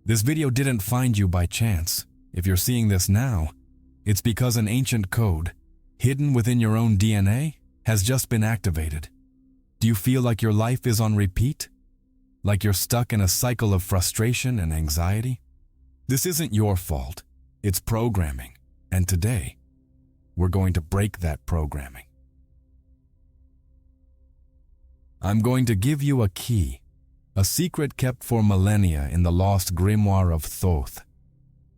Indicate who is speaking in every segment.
Speaker 1: This video didn't find you by chance. If you're seeing this now, it's because an ancient code, hidden within your own DNA, has just been activated. Do you feel like your life is on repeat? Like you're stuck in a cycle of frustration and anxiety? This isn't your fault. It's programming. And today, we're going to break that programming. I'm going to give you a key, a secret kept for millennia in the lost Grimoire of Thoth,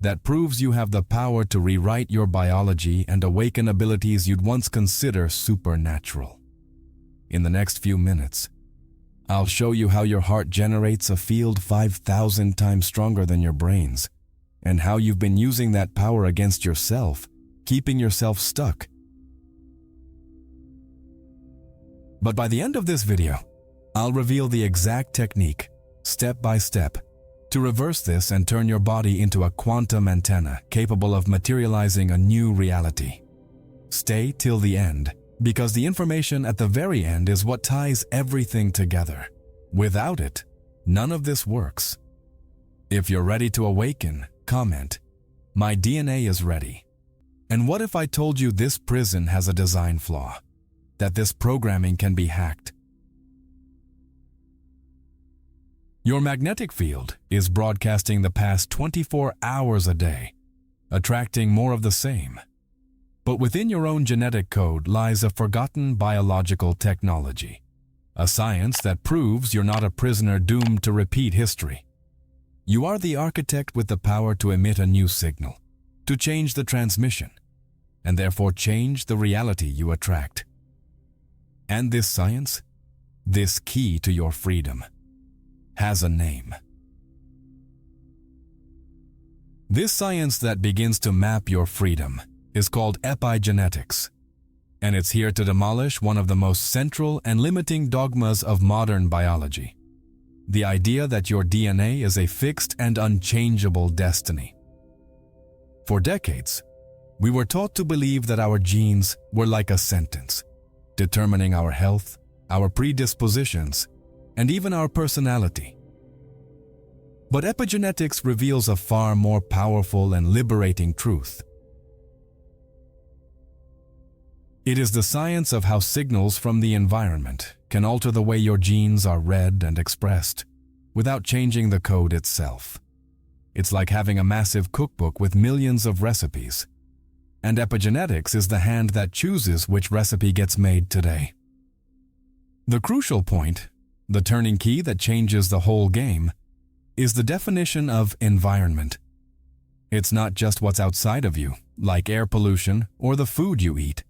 Speaker 1: that proves you have the power to rewrite your biology and awaken abilities you'd once consider supernatural. In the next few minutes, I'll show you how your heart generates a field 5,000 times stronger than your brain's, and how you've been using that power against yourself, keeping yourself stuck. But by the end of this video, I'll reveal the exact technique, step by step, to reverse this and turn your body into a quantum antenna capable of materializing a new reality. Stay till the end, because the information at the very end is what ties everything together. Without it, none of this works. If you're ready to awaken, comment, "My DNA is ready." And what if I told you this prison has a design flaw? That this programming can be hacked? Your magnetic field is broadcasting the past 24 hours a day, attracting more of the same. But within your own genetic code lies a forgotten biological technology, a science that proves you're not a prisoner doomed to repeat history. You are the architect with the power to emit a new signal, to change the transmission, and therefore change the reality you attract. And this science, this key to your freedom, has a name. This science that begins to map your freedom is called Epigenetics, and it's here to demolish one of the most central and limiting dogmas of modern biology: the idea that your DNA is a fixed and unchangeable destiny. For decades, we were taught to believe that our genes were like a sentence, determining our health, our predispositions, and even our personality. But epigenetics reveals a far more powerful and liberating truth. It is the science of how signals from the environment can alter the way your genes are read and expressed, without changing the code itself. It's like having a massive cookbook with millions of recipes, and epigenetics is the hand that chooses which recipe gets made today. The crucial point, the turning key that changes the whole game, is the definition of environment. It's not just what's outside of you, like air pollution or the food you eat.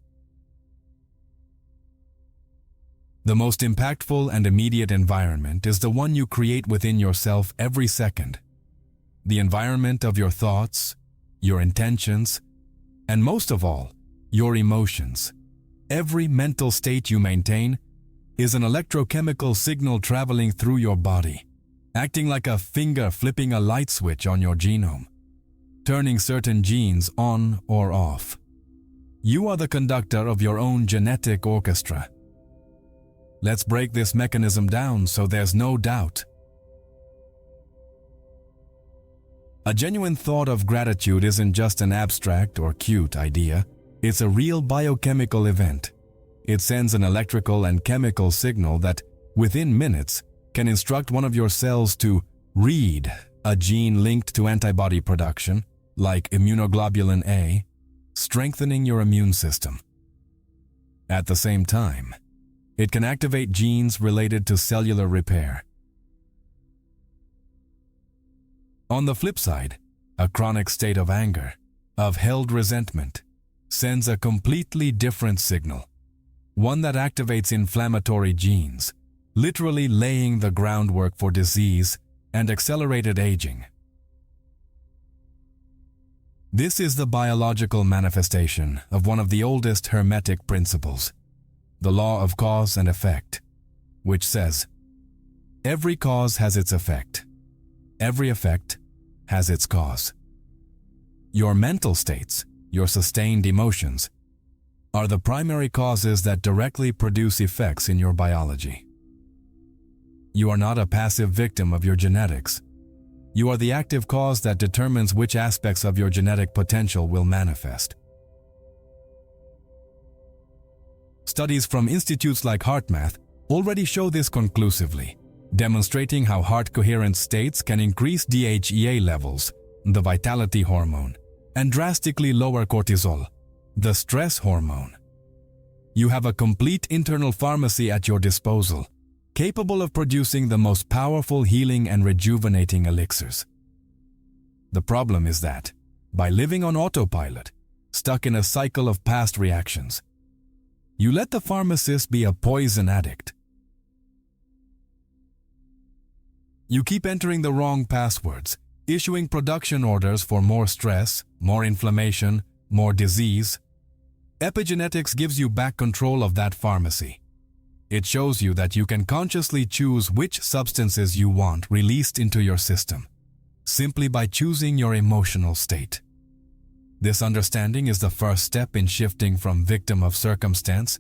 Speaker 1: The most impactful and immediate environment is the one you create within yourself every second. The environment of your thoughts, your intentions, and most of all, your emotions. Every mental state you maintain is an electrochemical signal traveling through your body, acting like a finger flipping a light switch on your genome, turning certain genes on or off. You are the conductor of your own genetic orchestra. Let's break this mechanism down so there's no doubt. A genuine thought of gratitude isn't just an abstract or cute idea. It's a real biochemical event. It sends an electrical and chemical signal that, within minutes, can instruct one of your cells to read a gene linked to antibody production, like immunoglobulin A, strengthening your immune system. At the same time, it can activate genes related to cellular repair. On the flip side, a chronic state of anger, of held resentment, sends a completely different signal, one that activates inflammatory genes, literally laying the groundwork for disease and accelerated aging. This is the biological manifestation of one of the oldest Hermetic principles, the law of cause and effect, which says, every cause has its effect. Every effect has its cause. Your mental states, your sustained emotions, are the primary causes that directly produce effects in your biology. You are not a passive victim of your genetics. You are the active cause that determines which aspects of your genetic potential will manifest. Studies from institutes like HeartMath already show this conclusively, demonstrating how heart coherence states can increase DHEA levels, the vitality hormone, and drastically lower cortisol, the stress hormone. You have a complete internal pharmacy at your disposal, capable of producing the most powerful healing and rejuvenating elixirs. The problem is that, by living on autopilot, stuck in a cycle of past reactions, you let the pharmacist be a poison addict. You keep entering the wrong passwords, issuing production orders for more stress, more inflammation, more disease. Epigenetics gives you back control of that pharmacy. It shows you that you can consciously choose which substances you want released into your system, simply by choosing your emotional state. This understanding is the first step in shifting from victim of circumstance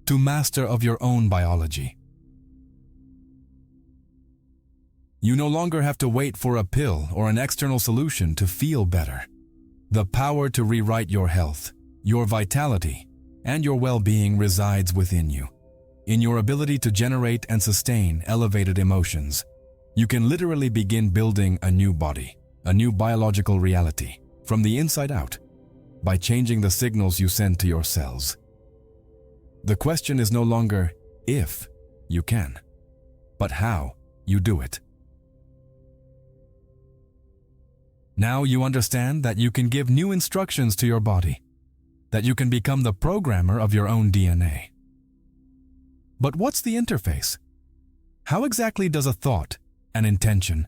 Speaker 1: to master of your own biology. You no longer have to wait for a pill or an external solution to feel better. The power to rewrite your health, your vitality, and your well-being resides within you. In your ability to generate and sustain elevated emotions, you can literally begin building a new body, a new biological reality, from the inside out, by changing the signals you send to your cells. The question is no longer if you can, but how you do it. Now you understand that you can give new instructions to your body, that you can become the programmer of your own DNA. But what's the interface? How exactly does a thought, an intention,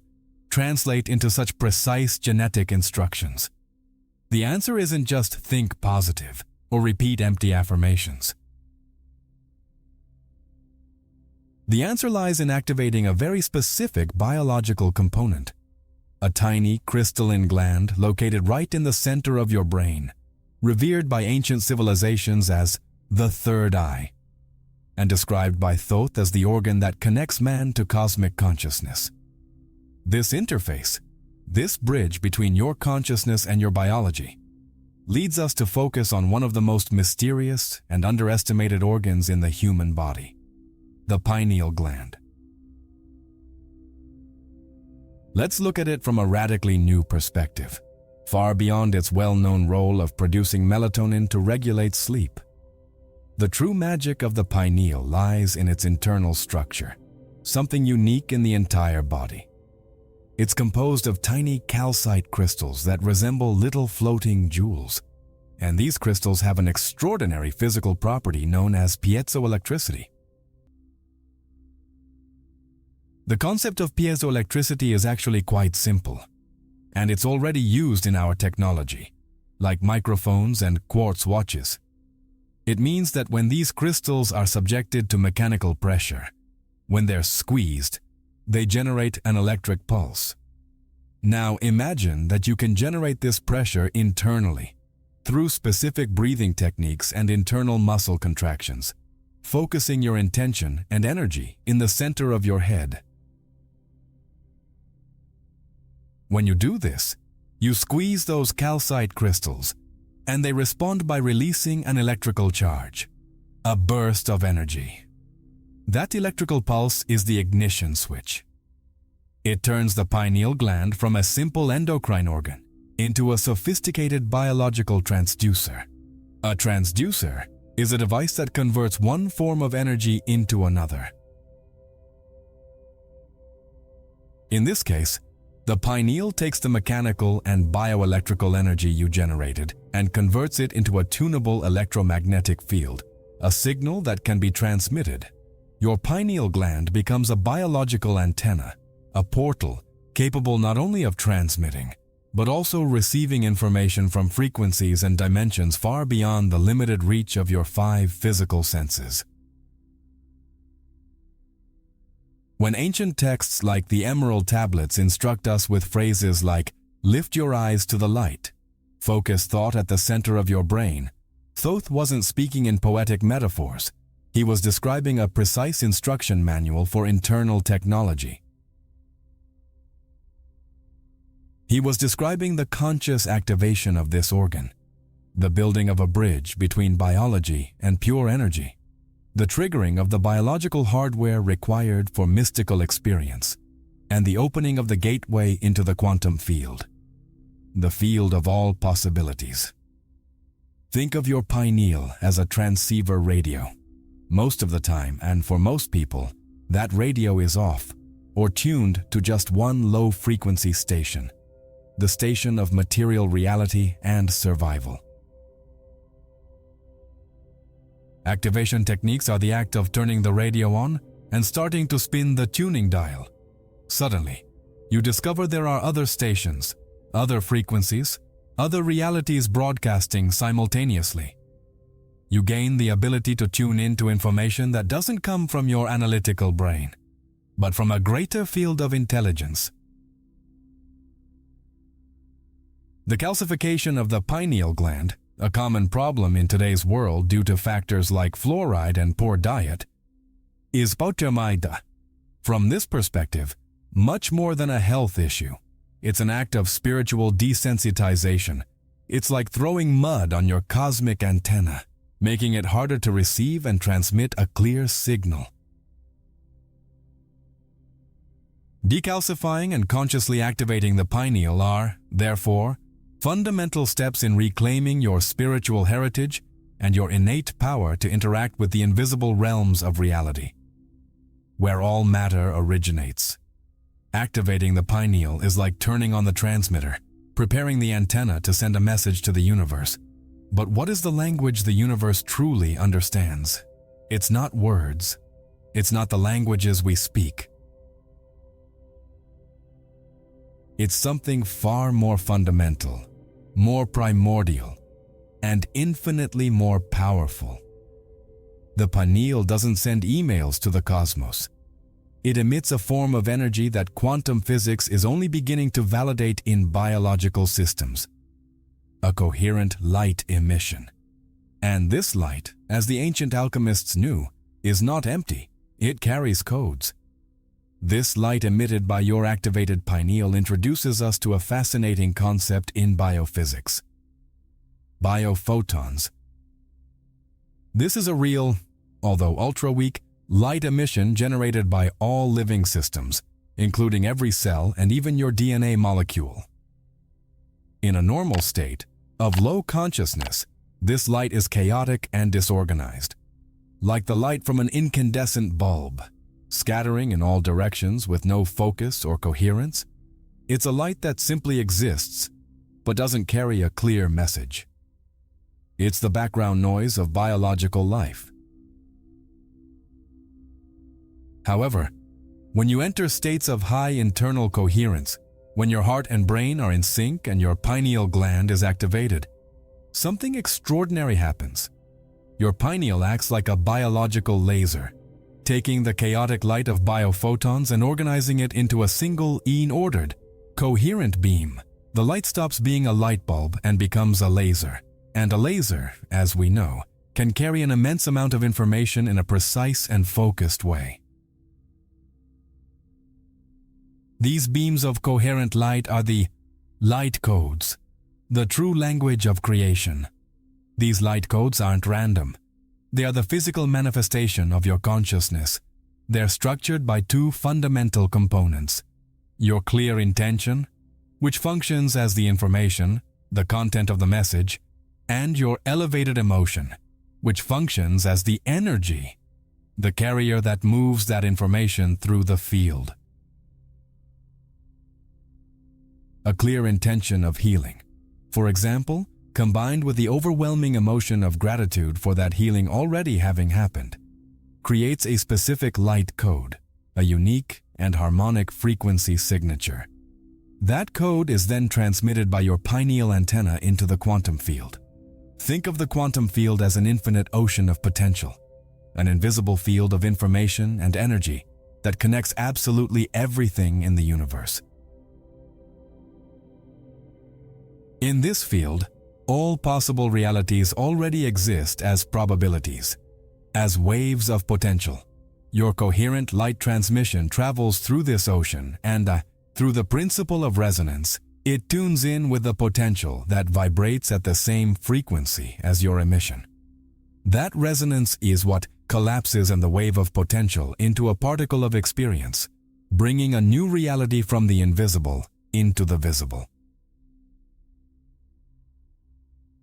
Speaker 1: translate into such precise genetic instructions? The answer isn't just think positive or repeat empty affirmations. The answer lies in activating a very specific biological component, a tiny crystalline gland located right in the center of your brain, revered by ancient civilizations as the third eye, and described by Thoth as the organ that connects man to cosmic consciousness. This interface, this bridge between your consciousness and your biology, leads us to focus on one of the most mysterious and underestimated organs in the human body, the pineal gland. Let's look at it from a radically new perspective, far beyond its well-known role of producing melatonin to regulate sleep. The true magic of the pineal lies in its internal structure, something unique in the entire body. It's composed of tiny calcite crystals that resemble little floating jewels, and these crystals have an extraordinary physical property known as piezoelectricity. The concept of piezoelectricity is actually quite simple, and it's already used in our technology, like microphones and quartz watches. It means that when these crystals are subjected to mechanical pressure, when they're squeezed, they generate an electric pulse. Now imagine that you can generate this pressure internally, through specific breathing techniques and internal muscle contractions, focusing your intention and energy in the center of your head. When you do this, you squeeze those calcite crystals, and they respond by releasing an electrical charge, a burst of energy. That electrical pulse is the ignition switch. It turns the pineal gland from a simple endocrine organ into a sophisticated biological transducer. A transducer is a device that converts one form of energy into another. In this case, the pineal takes the mechanical and bioelectrical energy you generated and converts it into a tunable electromagnetic field, a signal that can be transmitted. Your pineal gland becomes a biological antenna, a portal capable not only of transmitting, but also receiving information from frequencies and dimensions far beyond the limited reach of your 5 physical senses. When ancient texts like the Emerald Tablets instruct us with phrases like, "Lift your eyes to the light," "Focus thought at the center of your brain," Thoth wasn't speaking in poetic metaphors. He was describing a precise instruction manual for internal technology. He was describing the conscious activation of this organ, the building of a bridge between biology and pure energy, the triggering of the biological hardware required for mystical experience, and the opening of the gateway into the quantum field, the field of all possibilities. Think of your pineal as a transceiver radio. Most of the time, and for most people, that radio is off or tuned to just one low-frequency station, the station of material reality and survival. Activation techniques are the act of turning the radio on and starting to spin the tuning dial. Suddenly, you discover there are other stations, other frequencies, other realities broadcasting simultaneously. You gain the ability to tune into information that doesn't come from your analytical brain, but from a greater field of intelligence. The calcification of the pineal gland, a common problem in today's world due to factors like fluoride and poor diet, is pauchamaida. From this perspective, much more than a health issue. It's an act of spiritual desensitization. It's like throwing mud on your cosmic antenna, making it harder to receive and transmit a clear signal. Decalcifying and consciously activating the pineal are, therefore, fundamental steps in reclaiming your spiritual heritage and your innate power to interact with the invisible realms of reality, where all matter originates. Activating the pineal is like turning on the transmitter, preparing the antenna to send a message to the universe. But what is the language the universe truly understands? It's not words. It's not the languages we speak. It's something far more fundamental, more primordial, and infinitely more powerful. The pineal doesn't send emails to the cosmos. It emits a form of energy that quantum physics is only beginning to validate in biological systems. A coherent light emission. And this light, as the ancient alchemists knew, is not empty. It carries codes. This light emitted by your activated pineal introduces us to a fascinating concept in biophysics. Biophotons. This is a real, although ultra-weak, light emission generated by all living systems, including every cell and even your DNA molecule. In a normal state of low consciousness, this light is chaotic and disorganized, like the light from an incandescent bulb, scattering in all directions with no focus or coherence. It's a light that simply exists, but doesn't carry a clear message. It's the background noise of biological life. However, when you enter states of high internal coherence, when your heart and brain are in sync and your pineal gland is activated, something extraordinary happens. Your pineal acts like a biological laser, taking the chaotic light of biophotons and organizing it into a single, ordered, coherent beam. The light stops being a light bulb and becomes a laser. And a laser, as we know, can carry an immense amount of information in a precise and focused way. These beams of coherent light are the light codes, the true language of creation. These light codes aren't random. They are the physical manifestation of your consciousness. They're structured by two fundamental components: your clear intention, which functions as the information, the content of the message, and your elevated emotion, which functions as the energy, the carrier that moves that information through the field. A clear intention of healing, for example, combined with the overwhelming emotion of gratitude for that healing already having happened, creates a specific light code, a unique and harmonic frequency signature. That code is then transmitted by your pineal antenna into the quantum field. Think of the quantum field as an infinite ocean of potential, an invisible field of information and energy that connects absolutely everything in the universe. In this field, all possible realities already exist as probabilities, as waves of potential. Your coherent light transmission travels through this ocean and, through the principle of resonance, It tunes in with the potential that vibrates at the same frequency as your emission. That resonance is what collapses in the wave of potential into a particle of experience, bringing a new reality from the invisible into the visible.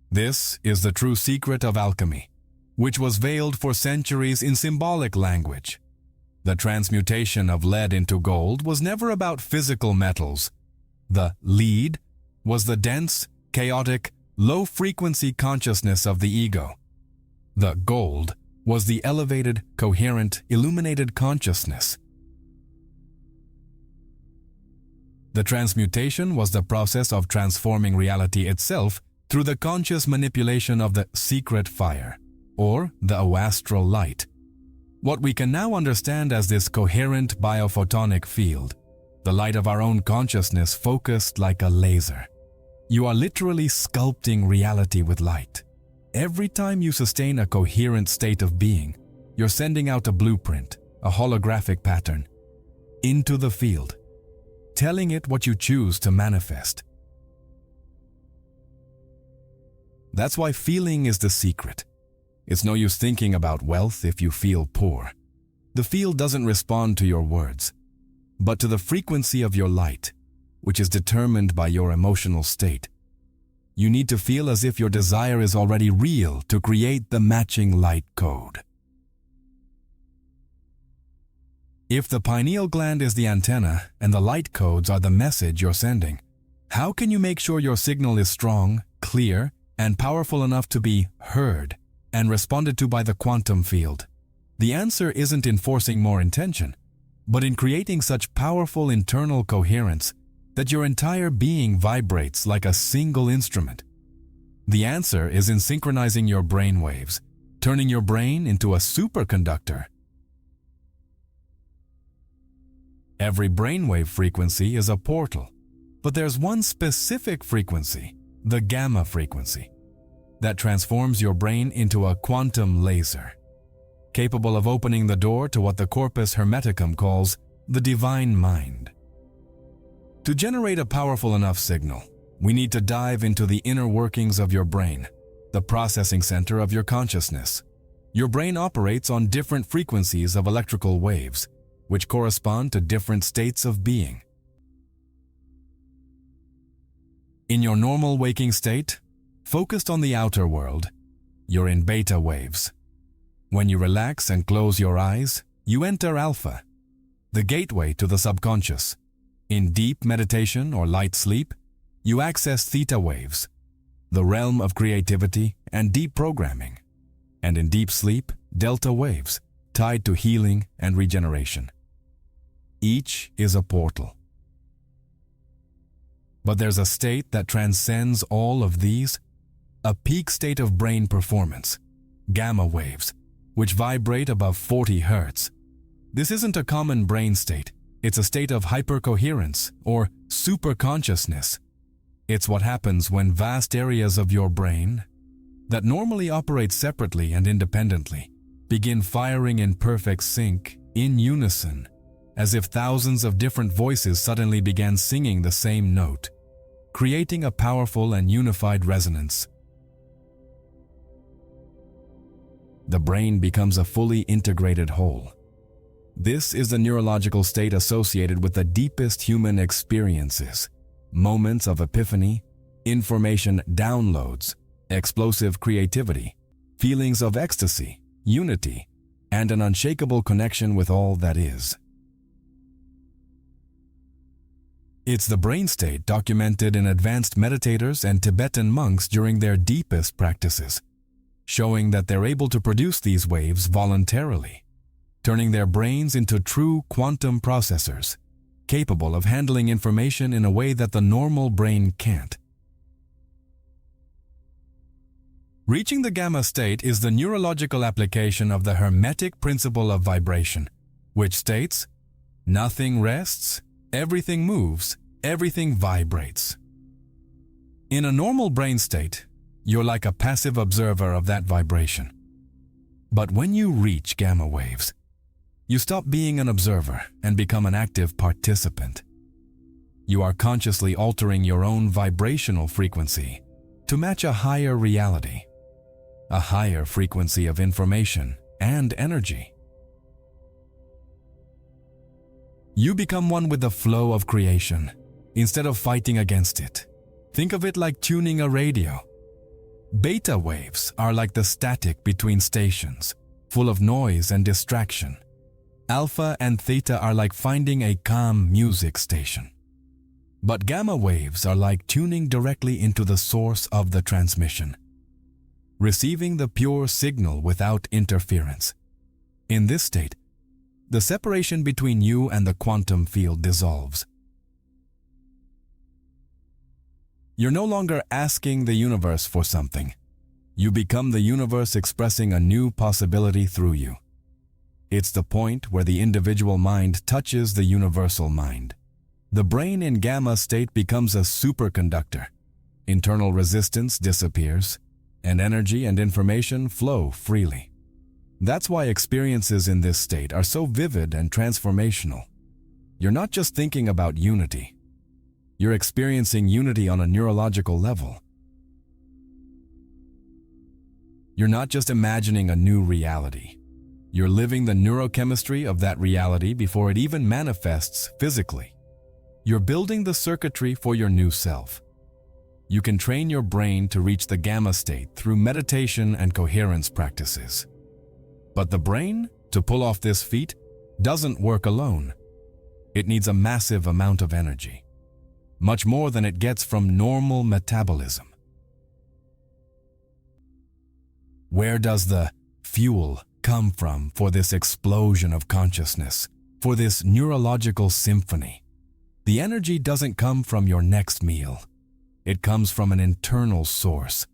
Speaker 1: This is the true secret of alchemy, which was veiled for centuries in symbolic language. The transmutation of lead into gold was never about physical metals. The lead was the dense, chaotic, low-frequency consciousness of the ego. The gold was the elevated, coherent, illuminated consciousness. The transmutation was the process of transforming reality itself through the conscious manipulation of the secret fire, or the astral light. What we can now understand as this coherent biophotonic field, the light of our own consciousness focused like a laser. You are literally sculpting reality with light. Every time you sustain a coherent state of being, you're sending out a blueprint, a holographic pattern, into the field, telling it what you choose to manifest. That's why feeling is the secret. It's no use thinking about wealth if you feel poor. The field doesn't respond to your words, but to the frequency of your light, which is determined by your emotional state. You need to feel as if your desire is already real to create the matching light code. If the pineal gland is the antenna and the light codes are the message you're sending, how can you make sure your signal is strong, clear, and powerful enough to be heard and responded to by the quantum field? The answer isn't in forcing more intention, but in creating such powerful internal coherence that your entire being vibrates like a single instrument. The answer is in synchronizing your brain waves, turning your brain into a superconductor. Every brainwave frequency is a portal, but there's one specific frequency, the gamma frequency, that transforms your brain into a quantum laser, capable of opening the door to what the corpus hermeticum calls the divine mind. To generate a powerful enough signal, we need to dive into the inner workings of your brain, the processing center of your consciousness. Your brain operates on different frequencies of electrical waves, which correspond to different states of being. In your normal waking state, focused on the outer world, you're in beta waves. When you relax and close your eyes, you enter alpha, the gateway to the subconscious. In deep meditation or light sleep, you access theta waves, the realm of creativity and deep programming. And in deep sleep, delta waves, tied to healing and regeneration. Each is a portal. But there's a state that transcends all of these, a peak state of brain performance, gamma waves, which vibrate above 40 Hz. This isn't a common brain state. It's a state of hypercoherence or superconsciousness. It's what happens when vast areas of your brain that normally operate separately and independently begin firing in perfect sync, in unison, as if thousands of different voices suddenly began singing the same note, creating a powerful and unified resonance. The brain becomes a fully integrated whole. This is the neurological state associated with the deepest human experiences, moments of epiphany, information downloads, explosive creativity, feelings of ecstasy, unity, and an unshakable connection with all that is. It's the brain state documented in advanced meditators and Tibetan monks during their deepest practices, showing that they're able to produce these waves voluntarily, turning their brains into true quantum processors, capable of handling information in a way that the normal brain can't. Reaching the gamma state is the neurological application of the Hermetic principle of vibration, which states, nothing rests, everything moves, everything vibrates. In a normal brain state, you're like a passive observer of that vibration. But when you reach gamma waves, you stop being an observer and become an active participant. You are consciously altering your own vibrational frequency to match a higher reality, a higher frequency of information and energy. You become one with the flow of creation instead of fighting against it. Think of it like tuning a radio. Beta waves are like the static between stations, full of noise and distraction. Alpha and theta are like finding a calm music station. But gamma waves are like tuning directly into the source of the transmission, receiving the pure signal without interference. In this state, the separation between you and the quantum field dissolves. You're no longer asking the universe for something. You become the universe expressing a new possibility through you. It's the point where the individual mind touches the universal mind. The brain in gamma state becomes a superconductor. Internal resistance disappears, and energy and information flow freely. That's why experiences in this state are so vivid and transformational. You're not just thinking about unity. You're experiencing unity on a neurological level. You're not just imagining a new reality. You're living the neurochemistry of that reality before it even manifests physically. You're building the circuitry for your new self. You can train your brain to reach the gamma state through meditation and coherence practices. But the brain, to pull off this feat, doesn't work alone. It needs a massive amount of energy, much more than it gets from normal metabolism. Where does the fuel come from for this explosion of consciousness, for this neurological symphony? The energy doesn't come from your next meal. It comes from an internal source,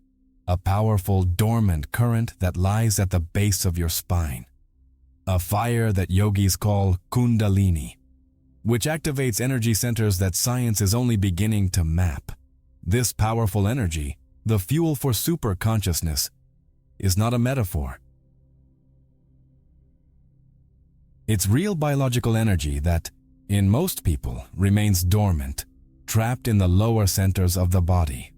Speaker 1: a powerful dormant current that lies at the base of your spine. A fire that yogis call kundalini, which activates energy centers that science is only beginning to map. This powerful energy, the fuel for super consciousness, is not a metaphor. It's real biological energy that, in most people, remains dormant, trapped in the lower centers of the body.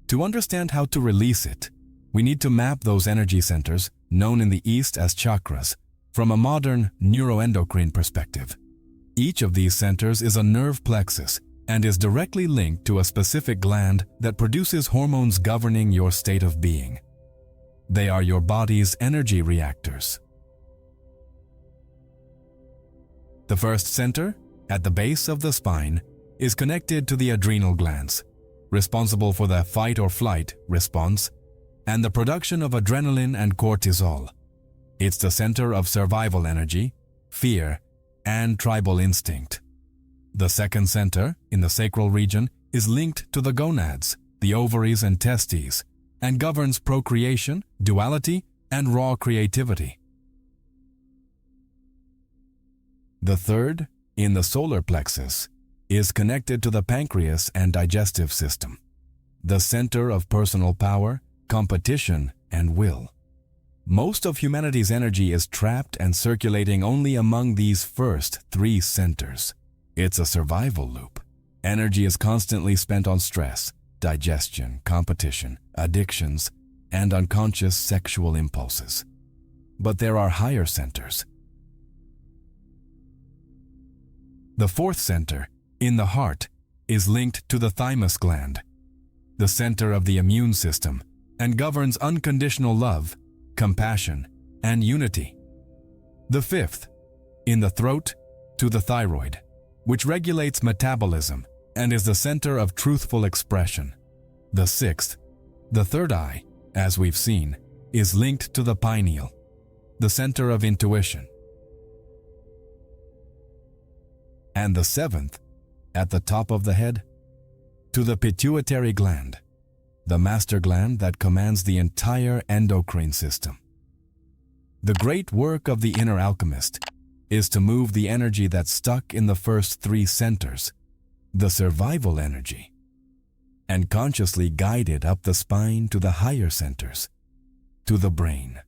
Speaker 1: To understand how to release it, we need to map those energy centers, known in the East as chakras, from a modern neuroendocrine perspective. Each of these centers is a nerve plexus and is directly linked to a specific gland that produces hormones governing your state of being. They are your body's energy reactors. The first center, at the base of the spine, is connected to the adrenal glands, responsible for the fight or flight response and the production of adrenaline and cortisol. It's the center of survival energy, fear, and tribal instinct. The second center, in the sacral region, is linked to the gonads, the ovaries and testes, and governs procreation, duality, and raw creativity. The third, in the solar plexus, is connected to the pancreas and digestive system, the center of personal power, competition, and will. Most of humanity's energy is trapped and circulating only among these first three centers. It's a survival loop. Energy is constantly spent on stress, digestion, competition, addictions, and unconscious sexual impulses. But there are higher centers. The fourth center, in the heart, is linked to the thymus gland, the center of the immune system, and governs unconditional love, compassion, and unity. The fifth, in the throat, to the thyroid, which regulates metabolism and is the center of truthful expression. The sixth, the third eye, as we've seen, is linked to the pineal, the center of intuition. And the seventh, at the top of the head, to the pituitary gland, the master gland that commands the entire endocrine system. The great work of the inner alchemist is to move the energy that's stuck in the first three centers, the survival energy, and consciously guide it up the spine to the higher centers, to the brain.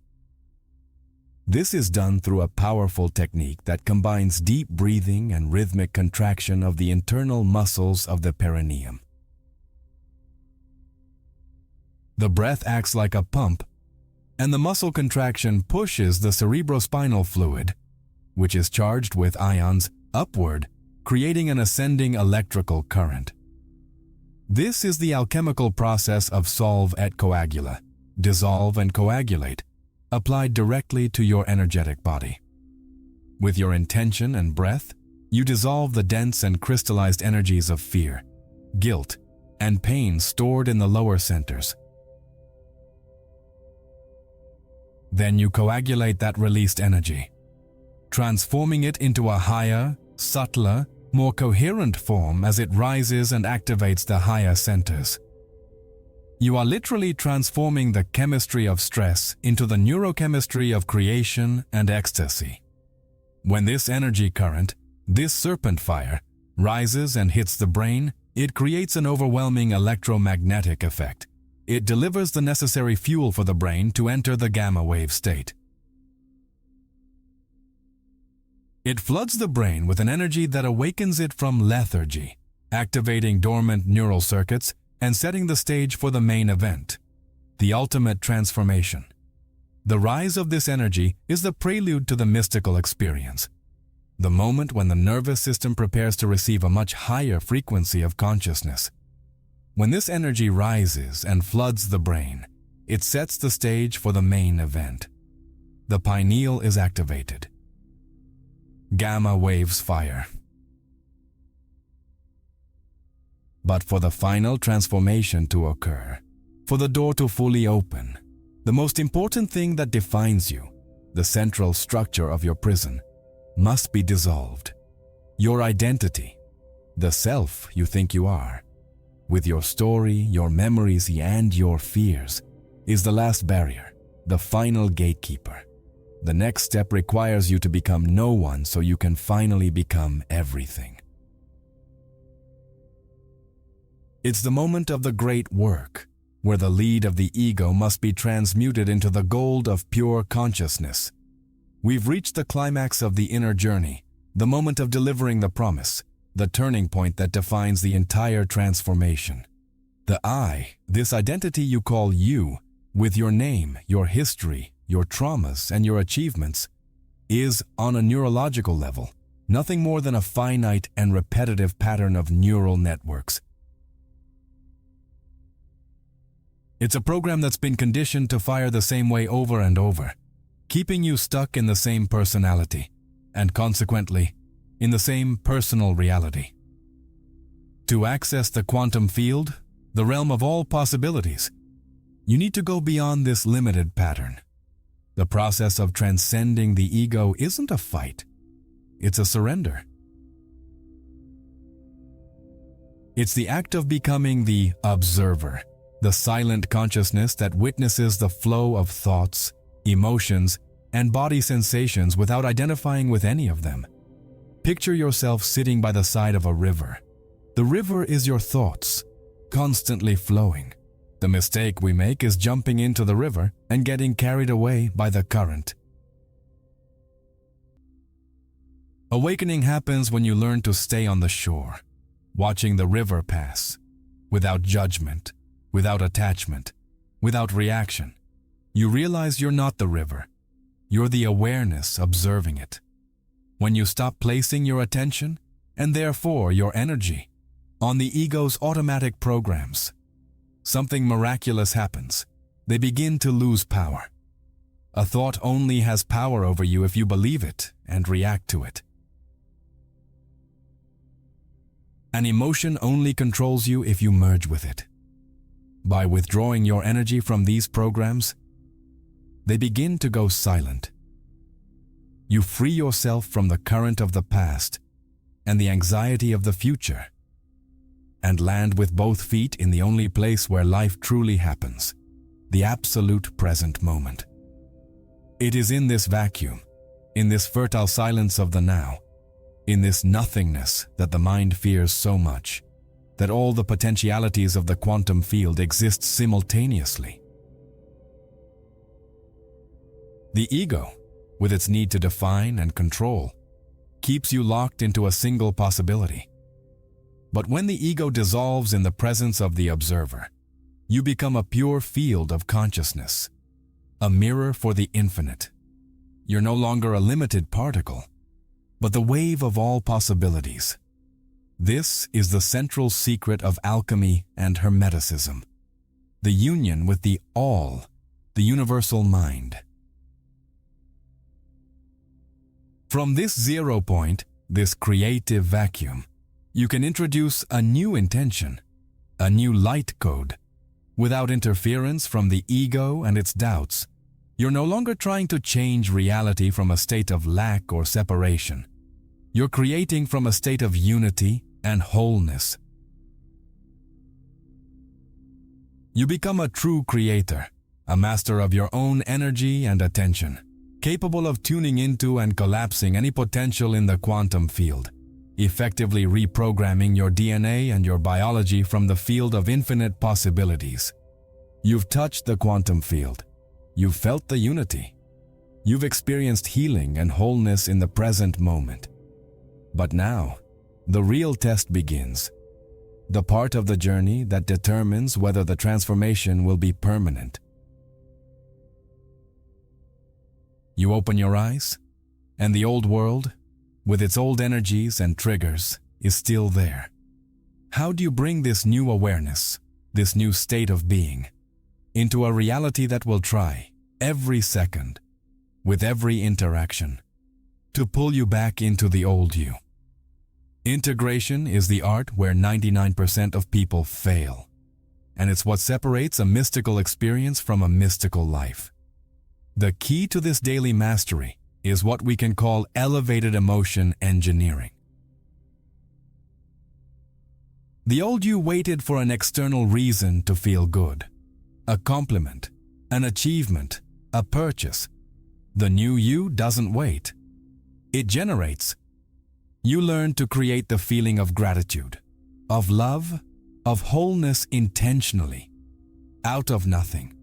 Speaker 1: This is done through a powerful technique that combines deep breathing and rhythmic contraction of the internal muscles of the perineum. The breath acts like a pump, and the muscle contraction pushes the cerebrospinal fluid, which is charged with ions, upward, creating an ascending electrical current. This is the alchemical process of solve et coagula, dissolve and coagulate, applied directly to your energetic body. With your intention and breath, you dissolve the dense and crystallized energies of fear, guilt, and pain stored in the lower centers. Then you coagulate that released energy, transforming it into a higher, subtler, more coherent form as it rises and activates the higher centers. You are literally transforming the chemistry of stress into the neurochemistry of creation and ecstasy. When this energy current, this serpent fire, rises and hits the brain, it creates an overwhelming electromagnetic effect. It delivers the necessary fuel for the brain to enter the gamma wave state. It floods the brain with an energy that awakens it from lethargy, activating dormant neural circuits and setting the stage for the main event, the ultimate transformation. The rise of this energy is the prelude to the mystical experience, the moment when the nervous system prepares to receive a much higher frequency of consciousness. When this energy rises and floods the brain, it sets the stage for the main event. The pineal is activated. Gamma waves fire. But for the final transformation to occur, for the door to fully open, the most important thing that defines you, the central structure of your prison, must be dissolved. Your identity, the self you think you are, with your story, your memories, and your fears, is the last barrier, the final gatekeeper. The next step requires you to become no one so you can finally become everything. It's the moment of the great work, where the lead of the ego must be transmuted into the gold of pure consciousness. We've reached the climax of the inner journey, the moment of delivering the promise, the turning point that defines the entire transformation. The I, this identity you call you, with your name, your history, your traumas, and your achievements, is, on a neurological level, nothing more than a finite and repetitive pattern of neural networks. It's a program that's been conditioned to fire the same way over and over, keeping you stuck in the same personality, and consequently, in the same personal reality. To access the quantum field, the realm of all possibilities, you need to go beyond this limited pattern. The process of transcending the ego isn't a fight, it's a surrender. It's the act of becoming the observer, the silent consciousness that witnesses the flow of thoughts, emotions, and body sensations without identifying with any of them. Picture yourself sitting by the side of a river. The river is your thoughts, constantly flowing. The mistake we make is jumping into the river and getting carried away by the current. Awakening happens when you learn to stay on the shore, watching the river pass, without judgment, without attachment, without reaction. You realize you're not the river. You're the awareness observing it. When you stop placing your attention, and therefore your energy, on the ego's automatic programs, something miraculous happens. They begin to lose power. A thought only has power over you if you believe it and react to it. An emotion only controls you if you merge with it. By withdrawing your energy from these programs, they begin to go silent. You free yourself from the current of the past and the anxiety of the future, and land with both feet in the only place where life truly happens, the absolute present moment. It is in this vacuum, in this fertile silence of the now, in this nothingness that the mind fears so much, that all the potentialities of the quantum field exist simultaneously. The ego, with its need to define and control, keeps you locked into a single possibility. But when the ego dissolves in the presence of the observer, you become a pure field of consciousness, a mirror for the infinite. You're no longer a limited particle, but the wave of all possibilities. This is the central secret of alchemy and Hermeticism, the union with the all, the universal mind. From this 0 point, this creative vacuum, you can introduce a new intention, a new light code. Without interference from the ego and its doubts, you're no longer trying to change reality from a state of lack or separation. You're creating from a state of unity and wholeness. You become a true creator, a master of your own energy and attention, capable of tuning into and collapsing any potential in the quantum field, effectively reprogramming your DNA and your biology from the field of infinite possibilities. You've touched the quantum field. You've felt the unity. You've experienced healing and wholeness in the present moment. But now, the real test begins. The part of the journey that determines whether the transformation will be permanent. You open your eyes, and the old world, with its old energies and triggers, is still there. How do you bring this new awareness, this new state of being, into a reality that will try, every second, with every interaction, to pull you back into the old you? Integration is the art where 99% of people fail, and it's what separates a mystical experience from a mystical life. The key to this daily mastery is what we can call elevated emotion engineering. The old you waited for an external reason to feel good, a compliment, an achievement, a purchase. The new you doesn't wait. It generates. You learn to create the feeling of gratitude, of love, of wholeness intentionally, out of nothing.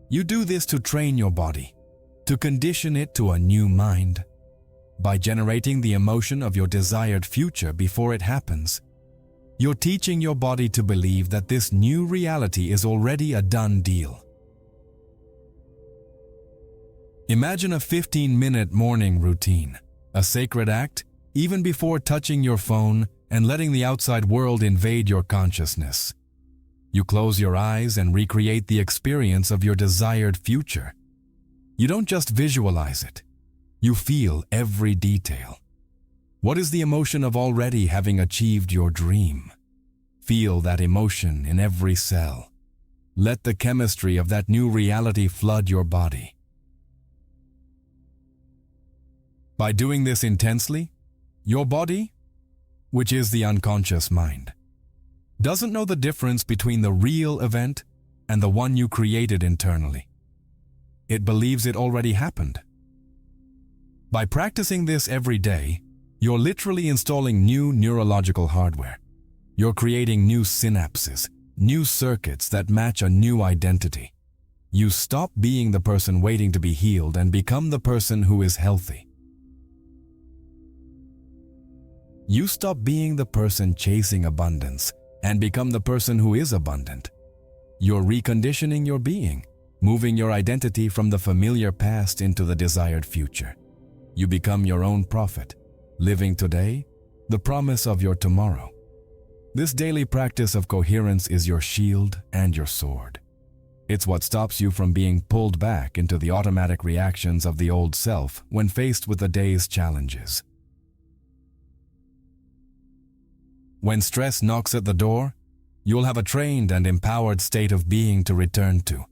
Speaker 1: You do this to train your body, to condition it to a new mind. By generating the emotion of your desired future before it happens, you're teaching your body to believe that this new reality is already a done deal. Imagine a 15-minute morning routine, a sacred act, even before touching your phone and letting the outside world invade your consciousness. You close your eyes and recreate the experience of your desired future. You don't just visualize it. You feel every detail. What is the emotion of already having achieved your dream? Feel that emotion in every cell. Let the chemistry of that new reality flood your body. By doing this intensely, your body, which is the unconscious mind, doesn't know the difference between the real event and the one you created internally. It believes it already happened. By practicing this every day, you're literally installing new neurological hardware. You're creating new synapses, new circuits that match a new identity. You stop being the person waiting to be healed and become the person who is healthy. You stop being the person chasing abundance and become the person who is abundant. You're reconditioning your being, moving your identity from the familiar past into the desired future. You become your own prophet, living today, the promise of your tomorrow. This daily practice of coherence is your shield and your sword. It's what stops you from being pulled back into the automatic reactions of the old self when faced with the day's challenges. When stress knocks at the door, you'll have a trained and empowered state of being to return to.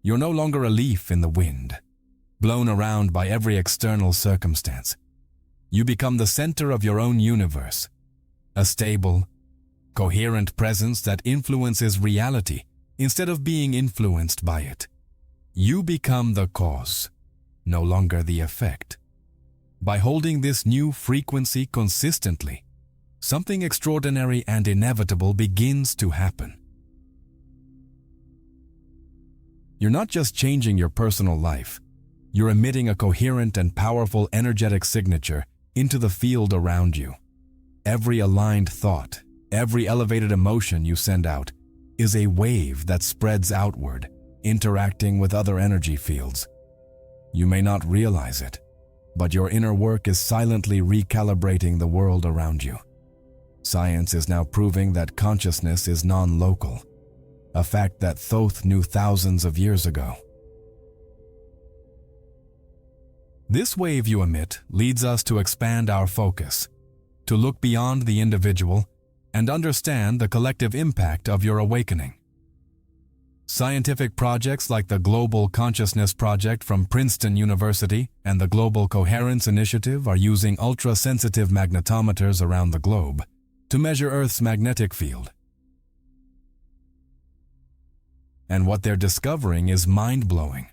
Speaker 1: You're no longer a leaf in the wind, blown around by every external circumstance. You become the center of your own universe, a stable, coherent presence that influences reality instead of being influenced by it. You become the cause, no longer the effect. By holding this new frequency consistently, something extraordinary and inevitable begins to happen. You're not just changing your personal life, You're emitting a coherent and powerful energetic signature into the field around you. Every aligned thought, every elevated emotion you send out is a wave that spreads outward, interacting with other energy fields. You may not realize it, but your inner work is silently recalibrating the world around you. Science is now proving that consciousness is non-local, a fact that Thoth knew thousands of years ago. This wave you emit leads us to expand our focus, to look beyond the individual and understand the collective impact of your awakening. Scientific projects like the Global Consciousness Project from Princeton University and the Global Coherence Initiative are using ultra-sensitive magnetometers around the globe to measure Earth's magnetic field. And what they're discovering is mind-blowing.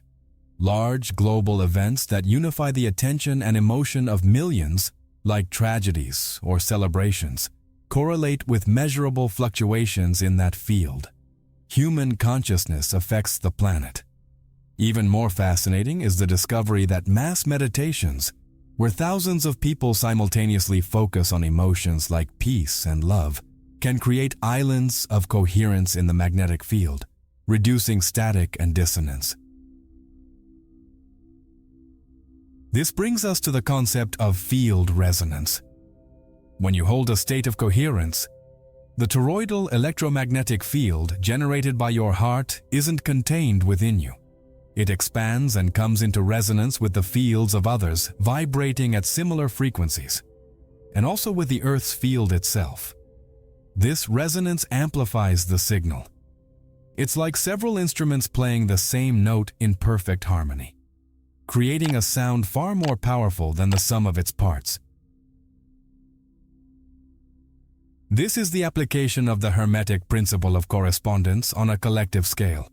Speaker 1: Large global events that unify the attention and emotion of millions, like tragedies or celebrations, correlate with measurable fluctuations in that field. Human consciousness affects the planet. Even more fascinating is the discovery that mass meditations, where thousands of people simultaneously focus on emotions like peace and love, can create islands of coherence in the magnetic field, reducing static and dissonance. This brings us to the concept of field resonance. When you hold a state of coherence, the toroidal electromagnetic field generated by your heart isn't contained within you. It expands and comes into resonance with the fields of others, vibrating at similar frequencies, and also with the Earth's field itself. This resonance amplifies the signal. It's like several instruments playing the same note in perfect harmony, creating a sound far more powerful than the sum of its parts. This is the application of the Hermetic principle of correspondence on a collective scale.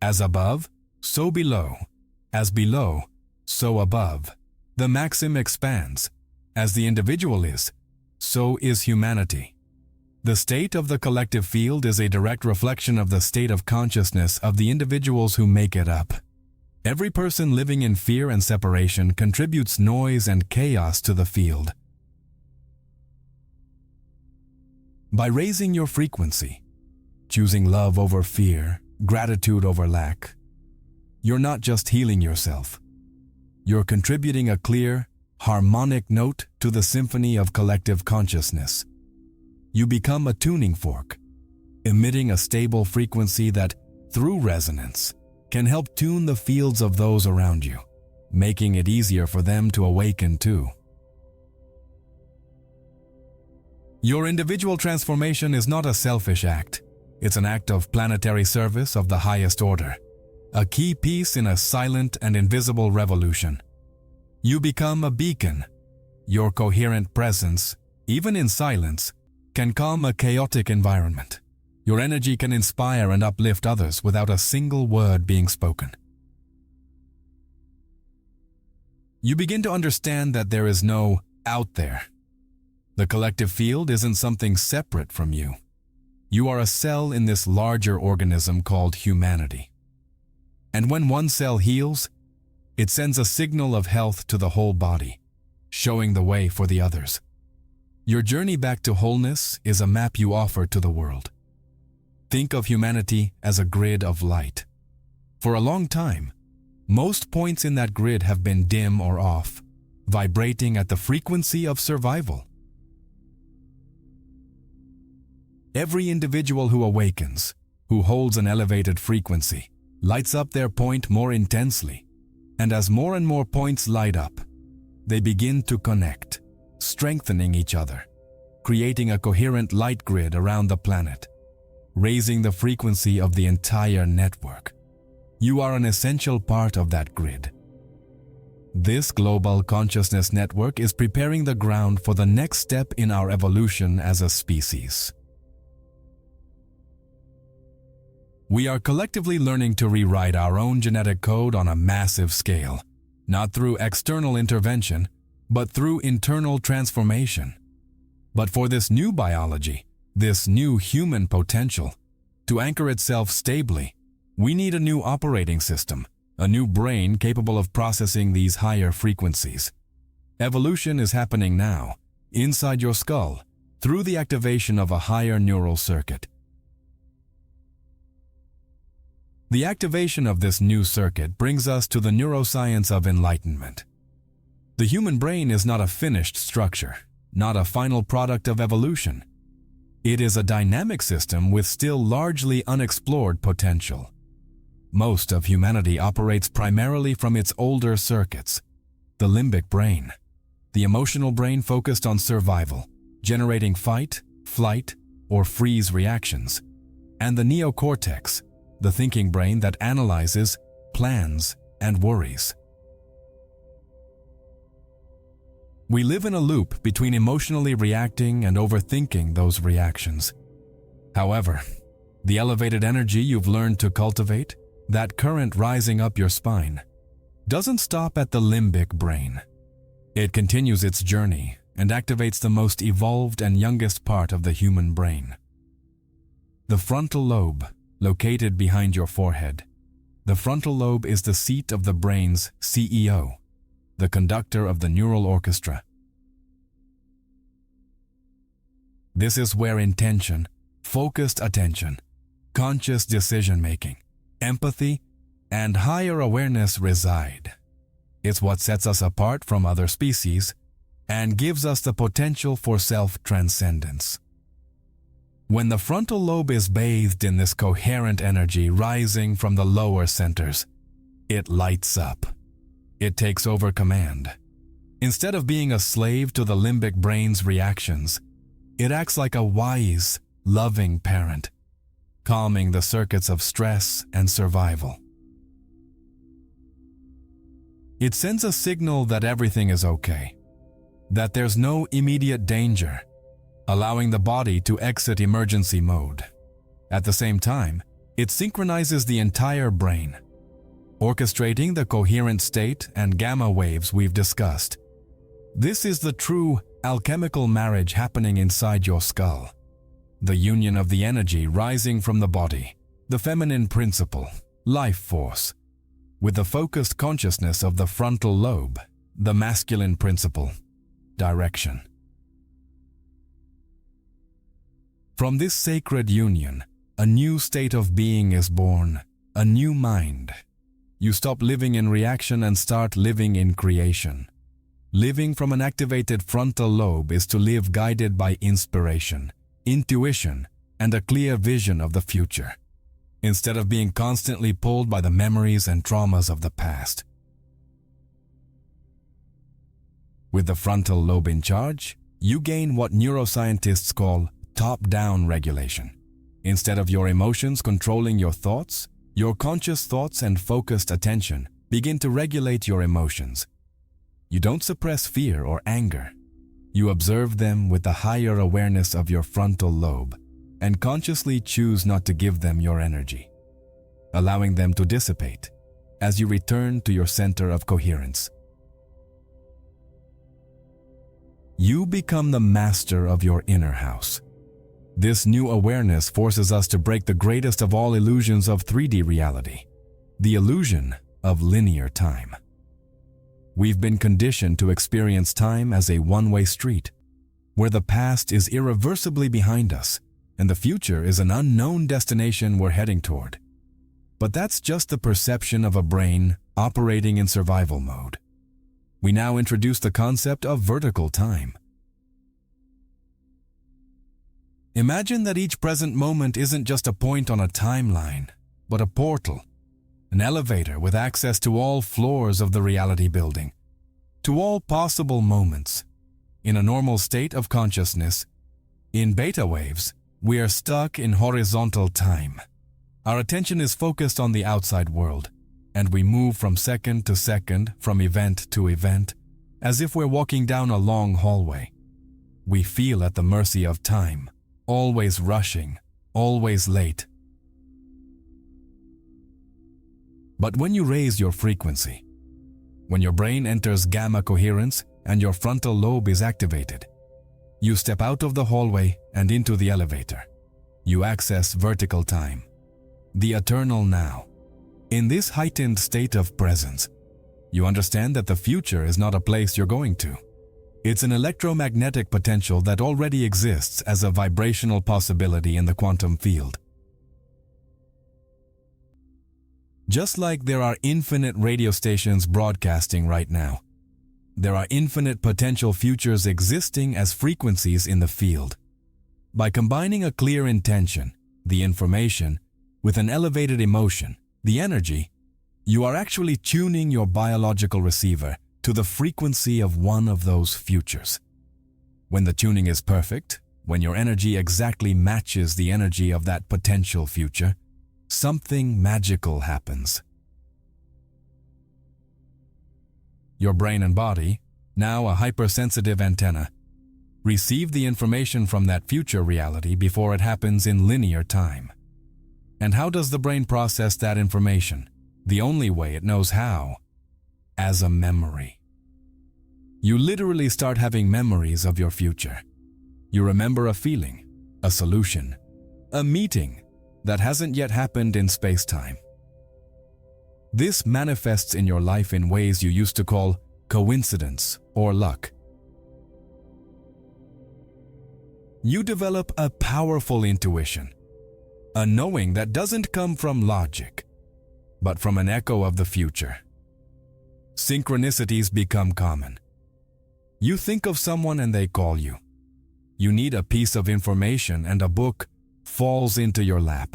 Speaker 1: As above, so below. As below, so above. The maxim expands. As the individual is, so is humanity. The state of the collective field is a direct reflection of the state of consciousness of the individuals who make it up. Every person living in fear and separation contributes noise and chaos to the field. By raising your frequency, choosing love over fear, gratitude over lack, you're not just healing yourself. You're contributing a clear, harmonic note to the symphony of collective consciousness. You become a tuning fork, emitting a stable frequency that, through resonance, can help tune the fields of those around you, making it easier for them to awaken too. Your individual transformation is not a selfish act. It's an act of planetary service of the highest order, a key piece in a silent and invisible revolution. You become a beacon. Your coherent presence, even in silence, can calm a chaotic environment. Your energy can inspire and uplift others without a single word being spoken. You begin to understand that there is no out there. The collective field isn't something separate from you. You are a cell in this larger organism called humanity. And when one cell heals, it sends a signal of health to the whole body, showing the way for the others. Your journey back to wholeness is a map you offer to the world. Think of humanity as a grid of light. For a long time, most points in that grid have been dim or off, vibrating at the frequency of survival. Every individual who awakens, who holds an elevated frequency, lights up their point more intensely, and as more and more points light up, they begin to connect, strengthening each other, creating a coherent light grid around the planet, raising the frequency of the entire network. You are an essential part of that grid. This global consciousness network is preparing the ground for the next step in our evolution as a species. We are collectively learning to rewrite our own genetic code on a massive scale, not through external intervention, but through internal transformation. But for this new biology, this new human potential, to anchor itself stably, we need a new operating system, a new brain capable of processing these higher frequencies. Evolution is happening now, inside your skull, through the activation of a higher neural circuit. The activation of this new circuit brings us to the neuroscience of enlightenment. The human brain is not a finished structure, not a final product of evolution. It is a dynamic system with still largely unexplored potential. Most of humanity operates primarily from its older circuits: the limbic brain, the emotional brain focused on survival, generating fight, flight, or freeze reactions, and the neocortex, the thinking brain that analyzes, plans, and worries. We live in a loop between emotionally reacting and overthinking those reactions. However, the elevated energy you've learned to cultivate, that current rising up your spine, doesn't stop at the limbic brain. It continues its journey and activates the most evolved and youngest part of the human brain. The frontal lobe, located behind your forehead. The frontal lobe is the seat of the brain's CEO, the conductor of the neural orchestra. This is where intention, focused attention, conscious decision-making, empathy, and higher awareness reside. It's what sets us apart from other species and gives us the potential for self-transcendence. When the frontal lobe is bathed in this coherent energy rising from the lower centers, it lights up. It takes over command. Instead of being a slave to the limbic brain's reactions, it acts like a wise, loving parent, calming the circuits of stress and survival. It sends a signal that everything is okay, that there's no immediate danger, allowing the body to exit emergency mode. At the same time, it synchronizes the entire brain, orchestrating the coherent state and gamma waves we've discussed. This is the true alchemical marriage happening inside your skull. The union of the energy rising from the body, the feminine principle, life force, with the focused consciousness of the frontal lobe, the masculine principle, direction. From this sacred union, a new state of being is born, a new mind. You stop living in reaction and start living in creation. Living from an activated frontal lobe is to live guided by inspiration, intuition, and a clear vision of the future, instead of being constantly pulled by the memories and traumas of the past. With the frontal lobe in charge, you gain what neuroscientists call top-down regulation. Instead of your emotions controlling your thoughts, your conscious thoughts and focused attention begin to regulate your emotions. You don't suppress fear or anger. You observe them with the higher awareness of your frontal lobe and consciously choose not to give them your energy, allowing them to dissipate as you return to your center of coherence. You become the master of your inner house. This new awareness forces us to break the greatest of all illusions of 3D reality, the illusion of linear time. We've been conditioned to experience time as a one-way street, where the past is irreversibly behind us and the future is an unknown destination we're heading toward. But that's just the perception of a brain operating in survival mode. We now introduce the concept of vertical time. Imagine that each present moment isn't just a point on a timeline, but a portal, an elevator with access to all floors of the reality building, to all possible moments. In a normal state of consciousness, in beta waves, we are stuck in horizontal time. Our attention is focused on the outside world, and we move from second to second, from event to event, as if we're walking down a long hallway. We feel at the mercy of time, always rushing, always late. But when you raise your frequency, when your brain enters gamma coherence and your frontal lobe is activated, you step out of the hallway and into the elevator. You access vertical time, the eternal now. In this heightened state of presence, you understand that the future is not a place you're going to. It's an electromagnetic potential that already exists as a vibrational possibility in the quantum field. Just like there are infinite radio stations broadcasting right now, there are infinite potential futures existing as frequencies in the field. By combining a clear intention, the information, with an elevated emotion, the energy, you are actually tuning your biological receiver to the frequency of one of those futures. When the tuning is perfect, when your energy exactly matches the energy of that potential future, something magical happens. Your brain and body, now a hypersensitive antenna, receive the information from that future reality before it happens in linear time. And how does the brain process that information? The only way it knows how: as a memory. You literally start having memories of your future. You remember a feeling, a solution, a meeting that hasn't yet happened in space-time. This manifests in your life in ways you used to call coincidence or luck. You develop a powerful intuition, a knowing that doesn't come from logic, but from an echo of the future. Synchronicities become common. You think of someone and they call you. You need a piece of information and a book falls into your lap.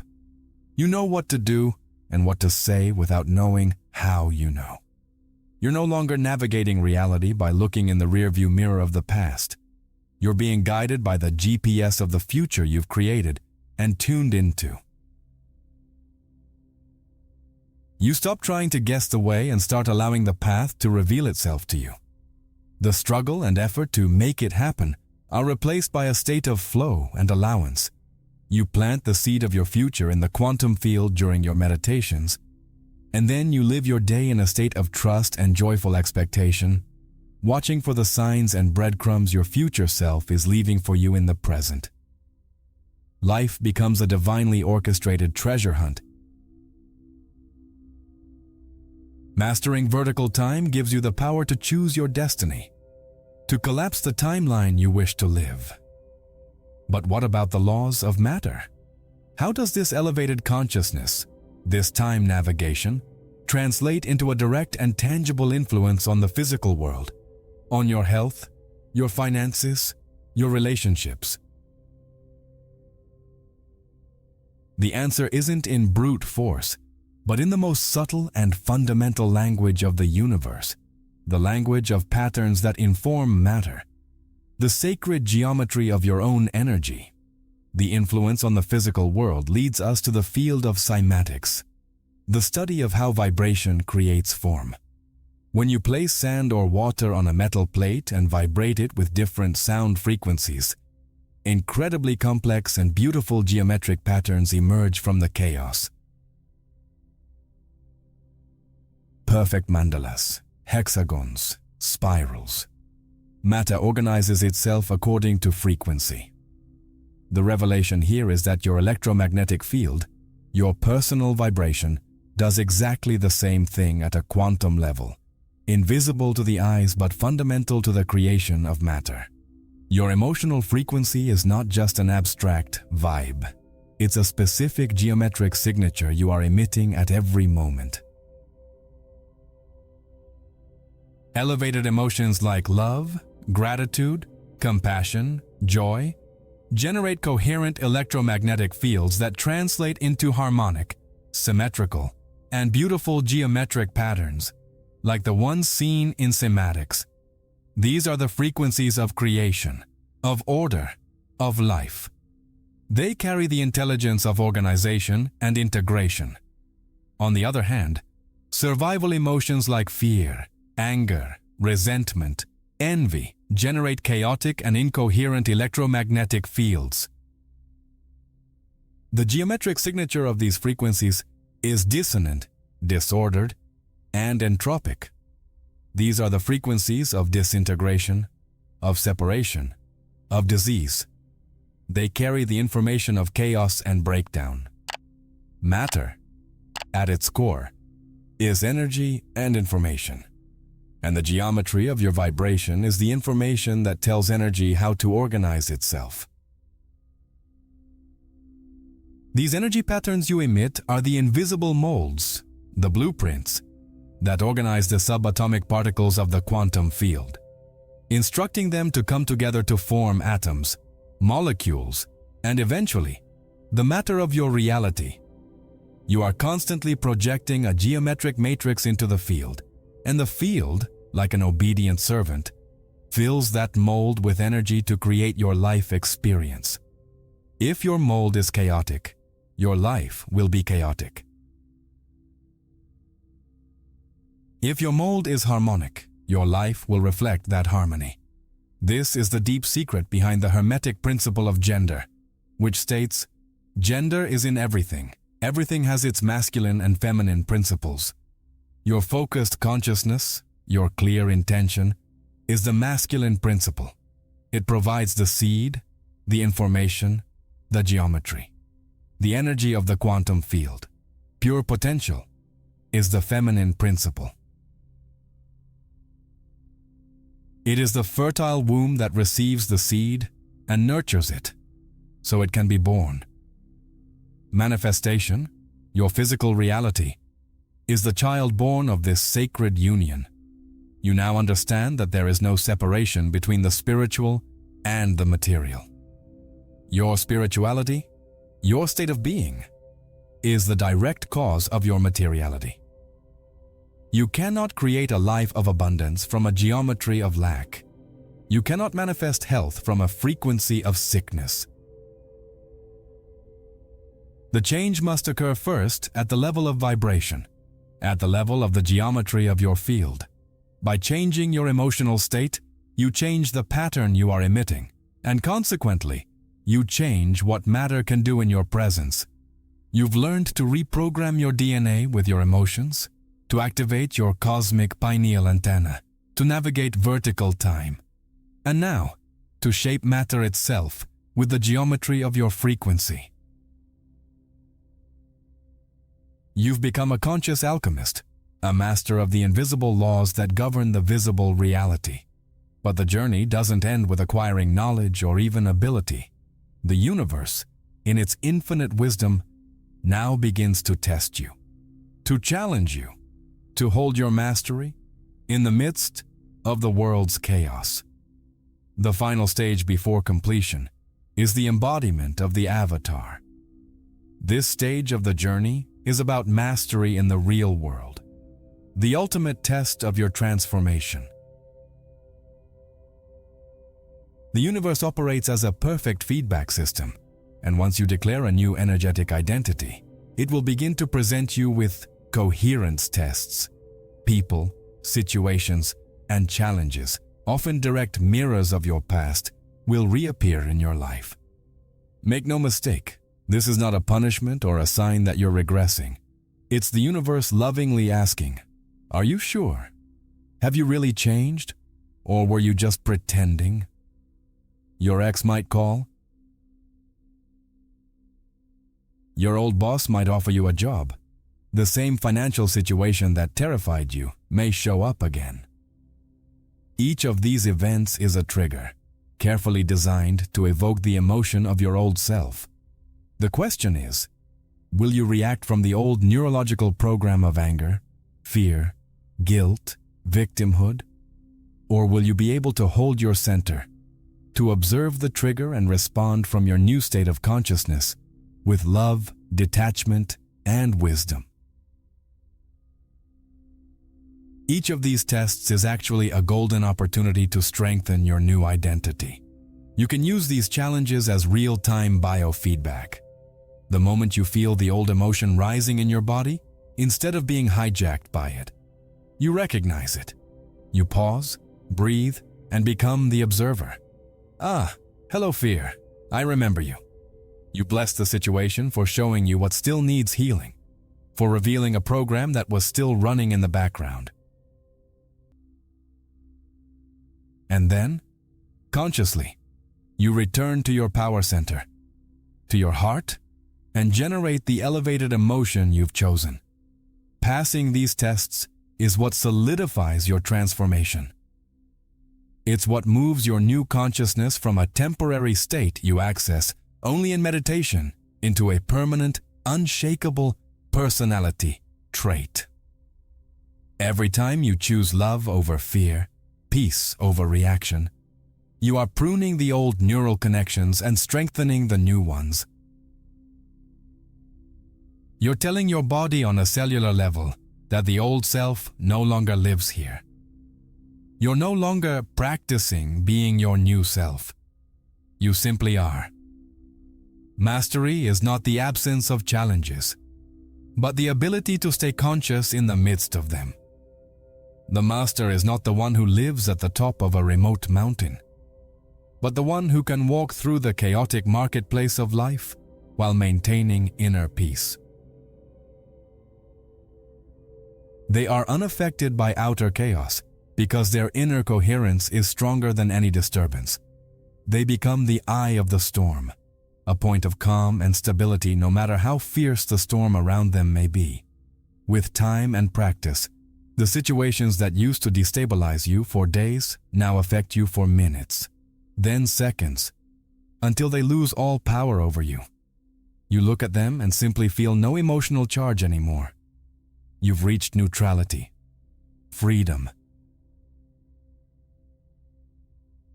Speaker 1: You know what to do and what to say without knowing how you know. You're no longer navigating reality by looking in the rearview mirror of the past. You're being guided by the GPS of the future you've created and tuned into. You stop trying to guess the way and start allowing the path to reveal itself to you. The struggle and effort to make it happen are replaced by a state of flow and allowance. You plant the seed of your future in the quantum field during your meditations, and then you live your day in a state of trust and joyful expectation, watching for the signs and breadcrumbs your future self is leaving for you in the present. Life becomes a divinely orchestrated treasure hunt. Mastering vertical time gives you the power to choose your destiny, to collapse the timeline you wish to live. But what about the laws of matter? How does this elevated consciousness, this time navigation, translate into a direct and tangible influence on the physical world, on your health, your finances, your relationships? The answer isn't in brute force, but in the most subtle and fundamental language of the universe, the language of patterns that inform matter, the sacred geometry of your own energy. The influence on the physical world leads us to the field of cymatics, the study of how vibration creates form. When you place sand or water on a metal plate and vibrate it with different sound frequencies, incredibly complex and beautiful geometric patterns emerge from the chaos. Perfect mandalas, hexagons, spirals. Matter organizes itself according to frequency. The revelation here is that your electromagnetic field, your personal vibration, does exactly the same thing at a quantum level, invisible to the eyes but fundamental to the creation of matter. Your emotional frequency is not just an abstract vibe. It's a specific geometric signature you are emitting at every moment. Elevated emotions like love, gratitude, compassion, joy, generate coherent electromagnetic fields that translate into harmonic, symmetrical, and beautiful geometric patterns, like the ones seen in cymatics. These are the frequencies of creation, of order, of life. They carry the intelligence of organization and integration. On the other hand, survival emotions like fear, anger, resentment, envy generate chaotic and incoherent electromagnetic fields. The geometric signature of these frequencies is dissonant, disordered, and entropic. These are the frequencies of disintegration, of separation, of disease. They carry the information of chaos and breakdown. Matter, at its core, is energy and information. And the geometry of your vibration is the information that tells energy how to organize itself. These energy patterns you emit are the invisible molds, the blueprints, that organize the subatomic particles of the quantum field, instructing them to come together to form atoms, molecules, and eventually, the matter of your reality. You are constantly projecting a geometric matrix into the field, and the field, like an obedient servant, fills that mold with energy to create your life experience. If your mold is chaotic, your life will be chaotic. If your mold is harmonic, your life will reflect that harmony. This is the deep secret behind the Hermetic principle of gender, which states, gender is in everything. Everything has its masculine and feminine principles. Your focused consciousness, your clear intention, is the masculine principle. It provides the seed, the information, the geometry. The energy of the quantum field, pure potential, is the feminine principle. It is the fertile womb that receives the seed and nurtures it, so it can be born. Manifestation, your physical reality, is the child born of this sacred union. You now understand that there is no separation between the spiritual and the material. Your spirituality, your state of being, is the direct cause of your materiality. You cannot create a life of abundance from a geometry of lack. You cannot manifest health from a frequency of sickness. The change must occur first at the level of vibration, at the level of the geometry of your field. By changing your emotional state, you change the pattern you are emitting, and consequently, you change what matter can do in your presence. You've learned to reprogram your DNA with your emotions, to activate your cosmic pineal antenna, to navigate vertical time, and now, to shape matter itself with the geometry of your frequency. You've become a conscious alchemist, a master of the invisible laws that govern the visible reality. But the journey doesn't end with acquiring knowledge or even ability. The universe, in its infinite wisdom, now begins to test you, to challenge you, to hold your mastery in the midst of the world's chaos. The final stage before completion is the embodiment of the avatar. This stage of the journey is about mastery in the real world, the ultimate test of your transformation. The universe operates as a perfect feedback system, and once you declare a new energetic identity, it will begin to present you with coherence tests. People, situations, and challenges, often direct mirrors of your past, will reappear in your life. Make no mistake, this is not a punishment or a sign that you're regressing. It's the universe lovingly asking, are you sure? Have you really changed? Or were you just pretending? Your ex might call. Your old boss might offer you a job. The same financial situation that terrified you may show up again. Each of these events is a trigger, carefully designed to evoke the emotion of your old self. The question is, will you react from the old neurological program of anger, fear, guilt, victimhood? Or will you be able to hold your center, to observe the trigger and respond from your new state of consciousness with love, detachment, and wisdom? Each of these tests is actually a golden opportunity to strengthen your new identity. You can use these challenges as real-time biofeedback. The moment you feel the old emotion rising in your body, instead of being hijacked by it, you recognize it. You pause, breathe, and become the observer. Ah, hello fear, I remember you. You bless the situation for showing you what still needs healing, for revealing a program that was still running in the background. And then, consciously, you return to your power center, to your heart, and generate the elevated emotion you've chosen. passing these tests is what solidifies your transformation. It's what moves your new consciousness from a temporary state you access only in meditation into a permanent, unshakable personality trait. Every time you choose love over fear, peace over reaction, you are pruning the old neural connections and strengthening the new ones. You're telling your body on a cellular level that the old self no longer lives here. You're no longer practicing being your new self. You simply are. Mastery is not the absence of challenges, but the ability to stay conscious in the midst of them. The master is not the one who lives at the top of a remote mountain, but the one who can walk through the chaotic marketplace of life while maintaining inner peace. They are unaffected by outer chaos because their inner coherence is stronger than any disturbance. They become the eye of the storm, a point of calm and stability no matter how fierce the storm around them may be. With time and practice, the situations that used to destabilize you for days now affect you for minutes, then seconds, until they lose all power over you. You look at them and simply feel no emotional charge anymore. You've reached neutrality, freedom.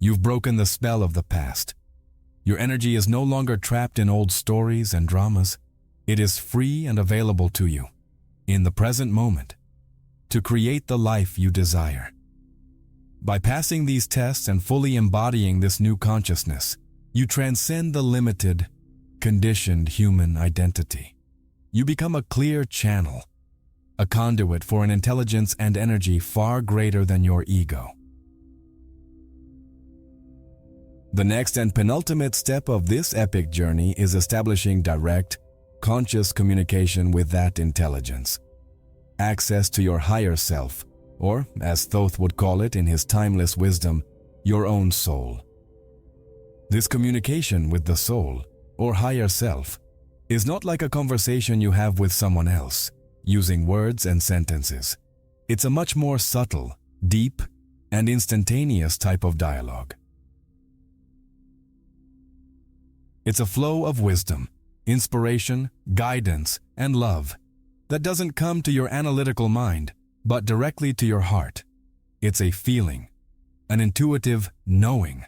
Speaker 1: You've broken the spell of the past. Your energy is no longer trapped in old stories and dramas. It is free and available to you, in the present moment, to create the life you desire. By passing these tests and fully embodying this new consciousness, you transcend the limited, conditioned human identity. You become a clear channel, a conduit for an intelligence and energy far greater than your ego. The next and penultimate step of this epic journey is establishing direct, conscious communication with that intelligence. Access to your higher self, or, as Thoth would call it in his timeless wisdom, your own soul. This communication with the soul, or higher self, is not like a conversation you have with someone else, using words and sentences. It's a much more subtle, deep, and instantaneous type of dialogue. It's a flow of wisdom, inspiration, guidance, and love that doesn't come to your analytical mind, but directly to your heart. It's a feeling, an intuitive knowing,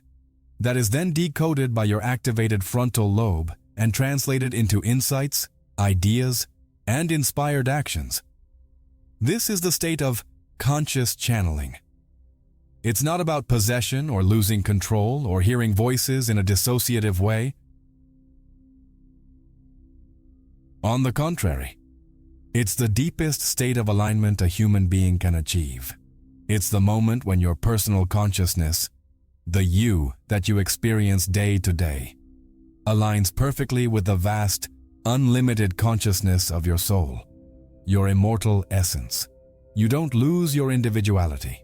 Speaker 1: that is then decoded by your activated frontal lobe and translated into insights, ideas, and inspired actions. This is the state of conscious channeling. It's not about possession or losing control or hearing voices in a dissociative way. On the contrary, it's the deepest state of alignment a human being can achieve. It's the moment when your personal consciousness, the you that you experience day to day, aligns perfectly with the vast, unlimited consciousness of your soul, your immortal essence. You don't lose your individuality.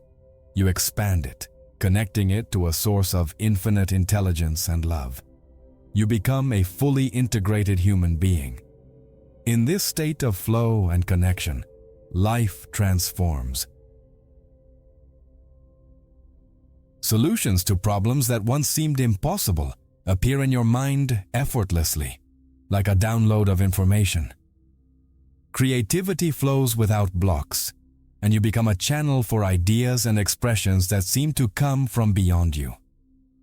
Speaker 1: You expand it, connecting it to a source of infinite intelligence and love. You become a fully integrated human being. In this state of flow and connection, life transforms. Solutions to problems that once seemed impossible appear in your mind effortlessly, like a download of information. Creativity flows without blocks, and you become a channel for ideas and expressions that seem to come from beyond you.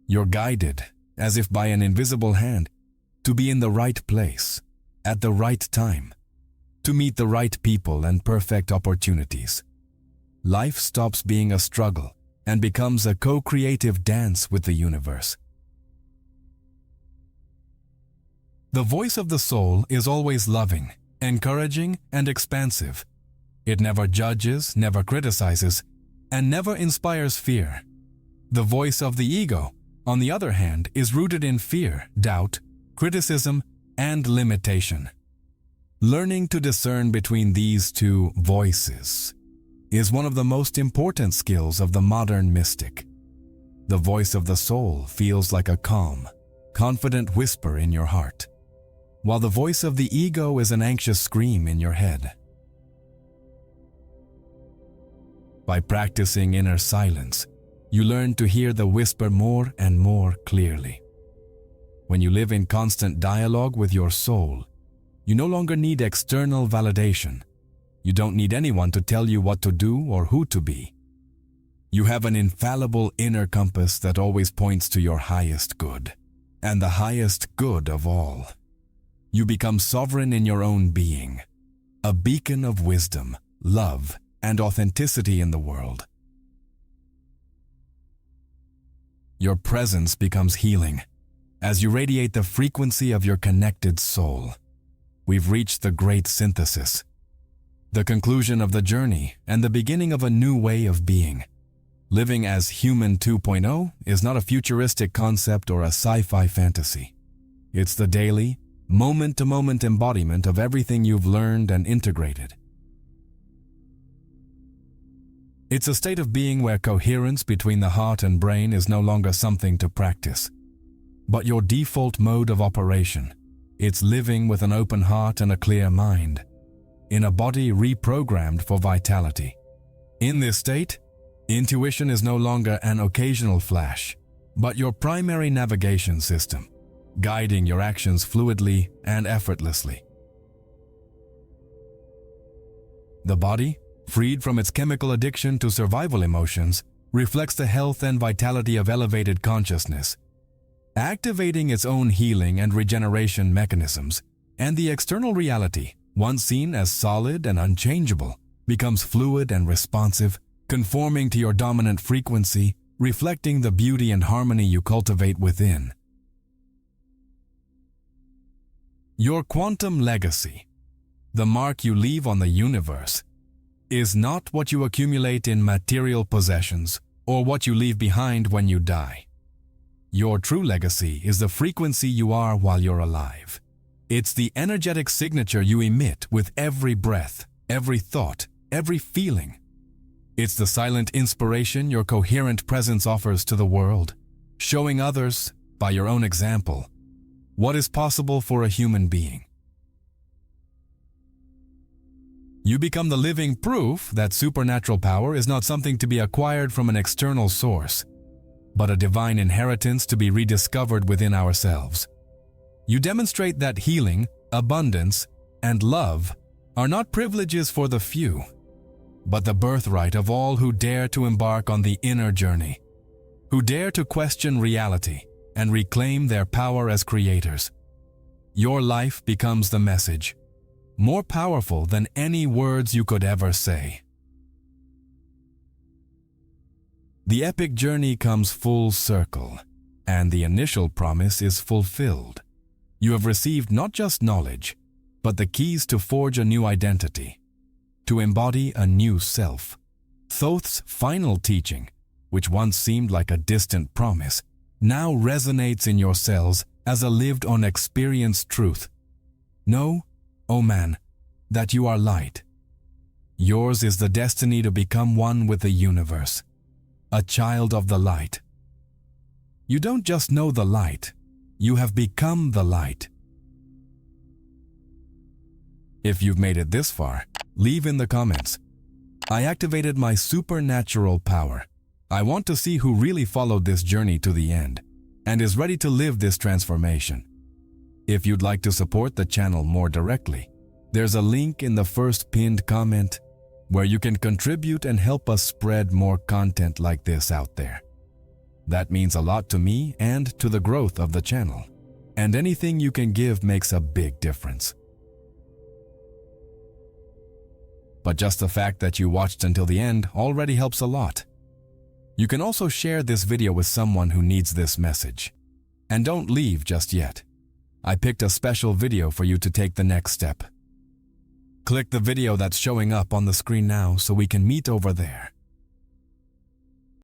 Speaker 1: You're guided, as if by an invisible hand, to be in the right place, at the right time, to meet the right people and perfect opportunities. Life stops being a struggle and becomes a co-creative dance with the universe. The voice of the soul is always loving, encouraging, and expansive. It never judges, never criticizes, and never inspires fear. The voice of the ego, on the other hand, is rooted in fear, doubt, criticism, and limitation. Learning to discern between these two voices is one of the most important skills of the modern mystic. The voice of the soul feels like a calm, confident whisper in your heart, while the voice of the ego is an anxious scream in your head. By practicing inner silence, you learn to hear the whisper more and more clearly. When you live in constant dialogue with your soul, you no longer need external validation. You don't need anyone to tell you what to do or who to be. You have an infallible inner compass that always points to your highest good, and the highest good of all. You become sovereign in your own being, a beacon of wisdom, love, and authenticity in the world. Your presence becomes healing as you radiate the frequency of your connected soul. We've reached the great synthesis, the conclusion of the journey and the beginning of a new way of being. Living as Human 2.0 is not a futuristic concept or a sci-fi fantasy. It's the daily, moment-to-moment embodiment of everything you've learned and integrated. It's a state of being where coherence between the heart and brain is no longer something to practice, but your default mode of operation. It's living with an open heart and a clear mind, in a body reprogrammed for vitality. In this state, intuition is no longer an occasional flash, but your primary navigation system, guiding your actions fluidly and effortlessly. The body, freed from its chemical addiction to survival emotions, reflects the health and vitality of elevated consciousness, activating its own healing and regeneration mechanisms, and the external reality, once seen as solid and unchangeable, becomes fluid and responsive, conforming to your dominant frequency, reflecting the beauty and harmony you cultivate within. Your quantum legacy, the mark you leave on the universe, is not what you accumulate in material possessions or what you leave behind when you die. Your true legacy is the frequency you are while you're alive. It's the energetic signature you emit with every breath, every thought, every feeling. It's the silent inspiration your coherent presence offers to the world, showing others, by your own example, what is possible for a human being. You become the living proof that supernatural power is not something to be acquired from an external source, but a divine inheritance to be rediscovered within ourselves. You demonstrate that healing, abundance, and love are not privileges for the few, but the birthright of all who dare to embark on the inner journey, who dare to question reality and reclaim their power as creators. Your life becomes the message, more powerful than any words you could ever say. The epic journey comes full circle, and the initial promise is fulfilled. You have received not just knowledge, but the keys to forge a new identity, to embody a new self. Thoth's final teaching, which once seemed like a distant promise, now resonates in your cells as a lived-on experienced truth. Know, O man, that you are light. Yours is the destiny to become one with the universe, a child of the light. You don't just know the light, you have become the light. If you've made it this far, leave in the comments, I activated my supernatural power. I want to see who really followed this journey to the end and is ready to live this transformation. If you'd like to support the channel more directly, there's a link in the first pinned comment where you can contribute and help us spread more content like this out there. That means a lot to me and to the growth of the channel, and anything you can give makes a big difference. But just the fact that you watched until the end already helps a lot. You can also share this video with someone who needs this message. And don't leave just yet. I picked a special video for you to take the next step. Click the video that's showing up on the screen now so we can meet over there.